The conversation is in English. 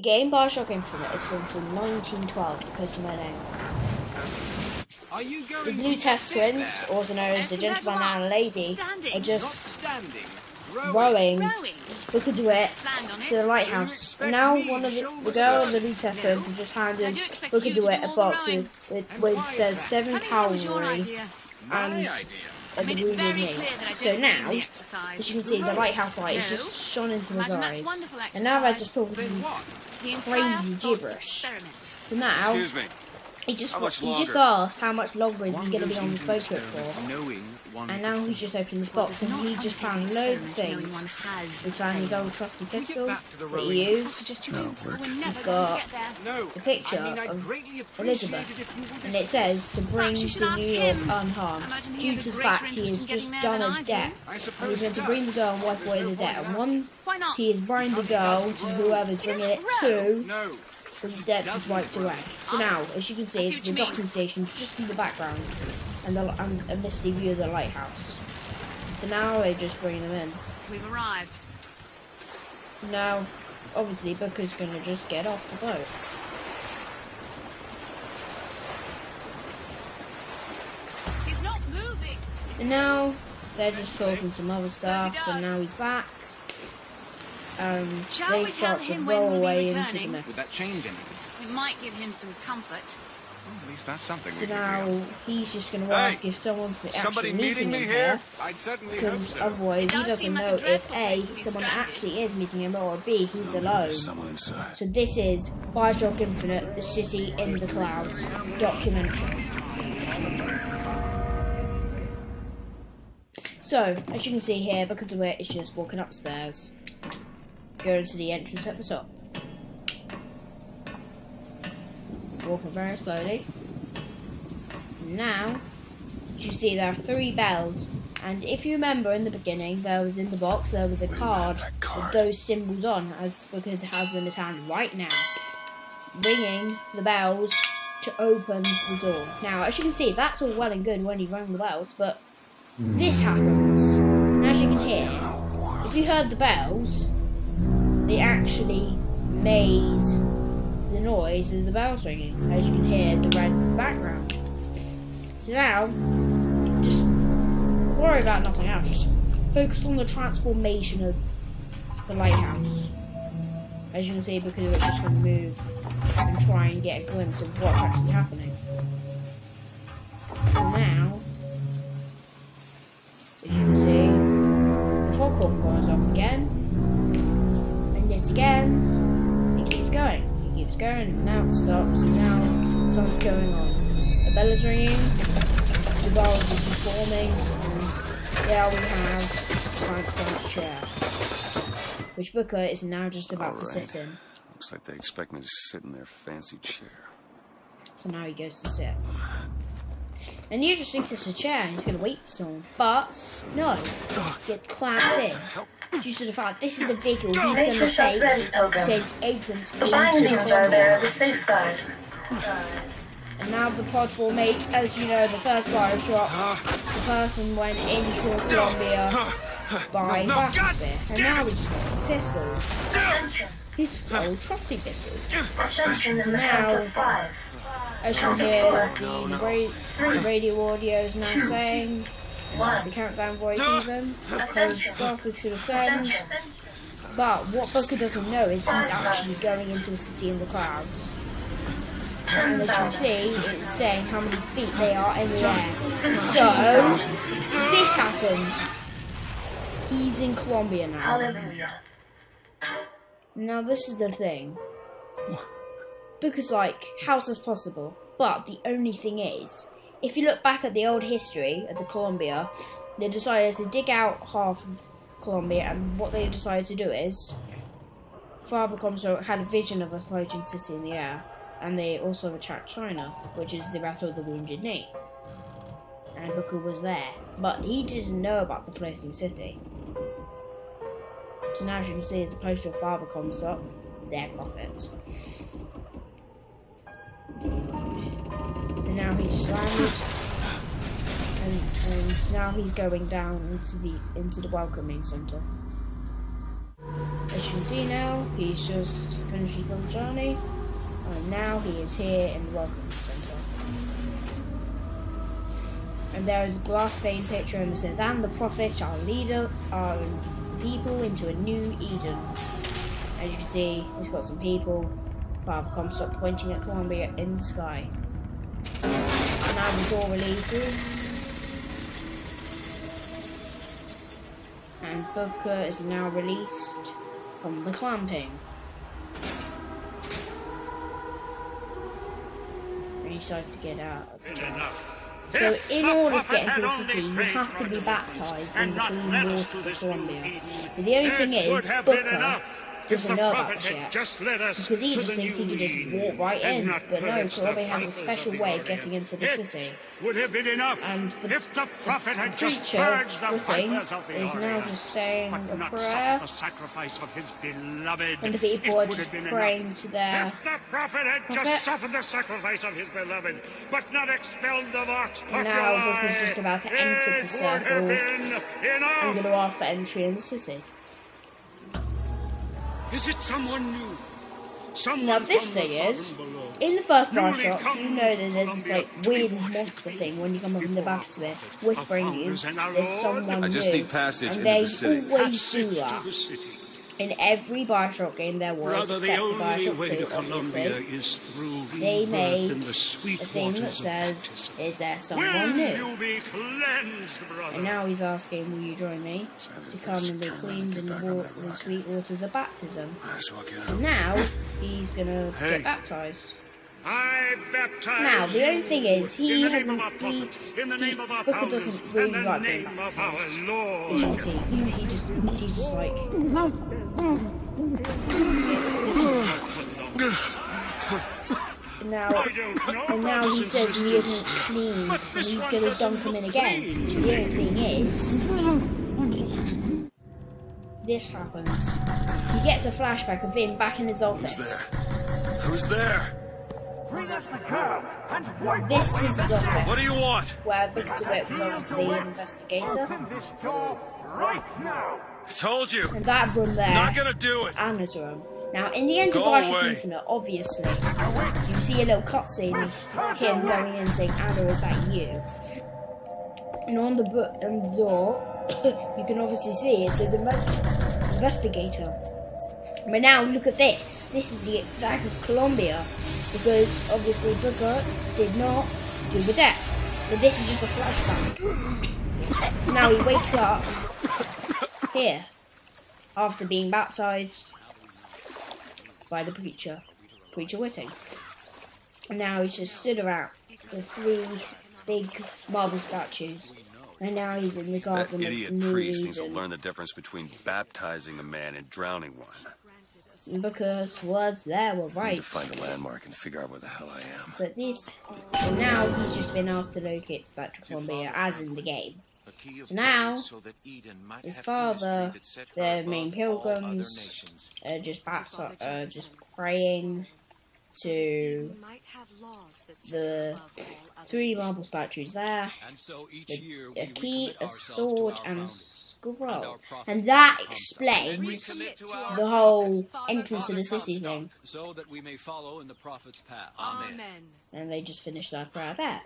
The game BioShock Infinite is since 1912 because of my name. The Blue Test twins, also known as the gentleman and a lady, are just rowing Book of DeWitt to the lighthouse. And now one of the girl and the Blue Test twins have just handed Book of DeWitt a box which says 7 cavalry and a wounded knee. So now, as you can see, the lighthouse light is just shone into his eyes. And now they're just talking crazy gibberish. So now, he just asked how much longer is he going to be on this boat trip for. And now he's just opened his box and he just found loads of things. He's found his old trusty pistol that he used. He's got the picture of Elizabeth. And it says to bring to New York unharmed due to the fact he has just done a debt. And he's going to bring the girl and wipe away the debt. And once he has brought the girl to whoever's bringing it to, the debt is wiped away. So now, as you can see, the docking station is just in the background, and a misty view of the lighthouse. So now they're just bringing them in. We've arrived. So now, obviously, Booker's going to just get off the boat. He's not moving. And now, they're just talking some other stuff, and now he's back. And they start to roll away into the mist. Would that change anything? It might give him some comfort. Well, at least that's something. So now he's just going to ask if someone's actually meeting him here, because otherwise he doesn't know if A, someone actually is meeting him, or B, he's alone. So this is BioShock Infinite, The City in the Clouds documentary. So, as you can see here, Book of DeWitt is just walking upstairs, going to the entrance at the top. Walking very slowly. Now, you see there are 3 bells, and if you remember in the beginning, there was in the box, there was a card with those symbols on, as Booker has in his hand right now, ringing the bells to open the door. Now, as you can see, that's all well and good when he rang the bells, but this happens. And as you can hear, if you heard the bells, they actually made the noise of the bells ringing, as you can hear the red background. So now, just worry about nothing else, just focus on the transformation of the lighthouse. As you can see, because it's just going to move and try and get a glimpse of what's actually happening. So now, as you can see, the foghorn goes off again, and this again, it keeps going. Keeps going, and now it stops, and now something's going on. The bell is ringing, the bells are just forming, and there we have Transform's chair, which Booker is now just about to sit in. Looks like they expect me to sit in their fancy chair. So now he goes to sit. And he just thinks it's a chair, and he's going to wait for someone, but no, get clamped in. Due to the fact this is the vehicle he's going to take St. Adrian's into Colombia. And now the pod formates, as you know, the first BioShock, the person went into Colombia by bathysphere. And now we just got his pistol. His old trusty pistol. So now, as you hear, the radio audio is now saying, the countdown voice even has started to ascend, but what Booker doesn't know is he's actually going into a city in the clouds. And as you can see, it's saying how many feet they are in the air. So, this happens. He's in Colombia now. Now this is the thing. Booker's like, how's this possible? But the only thing is, if you look back at the old history of the Colombia, they decided to dig out half of Colombia, and what they decided to do is, Father Comstock had a vision of a floating city in the air, and they also attacked China, which is the Battle of the Wounded Knee. And Booker was there, but he didn't know about the floating city. So now, as you can see, it's a poster of Father Comstock, their prophet. And now he's landed, and now he's going down into the welcoming center. As you can see now, he's just finished his little journey, and now he is here in the Welcome Center. And there is a glass stained picture, and it says, "And the prophet shall lead our people into a new Eden." As you can see, he's got some people. Father Comstock pointing at Columbia in the sky. And now the door releases. And Booker is now released from the clamping. And he decides to get out. So in order to get into the city, you have to be baptized in the clean waters of Columbia. But the only thing is, Booker doesn't know about this yet, because he just thinks he can just walk right in, but no, Columbia has a special way of getting into the city. And the preacher, Whiting, is now just saying a prayer, and the people are just praying to their prophet. And now Booker's just about to enter the circle and going to ask for entry in the city. Is it someone new? Now this thing is, in the first BioShock, you know that there's this like weird monster thing when you come up in the back of it, whispering is there's someone new, and they always do that. In every BioShock game there was, except for BioShock 2, obviously, they made a thing that says, "Is there someone new?" And now he's asking, "Will you join me to come and be cleaned in the sweet waters of baptism?" So now he's gonna get baptized. Now the only thing is, he hasn't. Booker doesn't really like being baptized. As you can see, he's just like. Now he says he isn't cleaned, and he's going to dunk him in again. The only thing is, this happens. He gets a flashback of him back in his office. Who's there? This is his office. What do you want? Where Booker DeWitt was obviously an investigator. I told you. And that room there, Not gonna do it. Anna's room. Now, in the end of BioShock Infinite, obviously, you see a little cutscene of him going in and saying, "Anna, is that you?" And on the door, you can obviously see it says investigator. But now look at this. This is the attack of Columbia, because obviously Booker did not do the death. But this is just a flashback. So now he wakes up here after being baptized by the preacher Whiting. And now he's just stood around with 3 big marble statues. And now he's in the garden. That idiot priest needs to learn the difference between baptizing a man and drowning one. Because words there were right. I need to find a landmark and figure out where the hell I am. But so now he's just been asked to locate the Statue of Columbia as in the game. So now, his father, the main pilgrims, are just praying to the 3 marble statues there, a key, a sword, and a scroll. And that explains the whole entrance to the city thing. So that we may follow in the prophet's path. Amen. And they just finished their prayer there.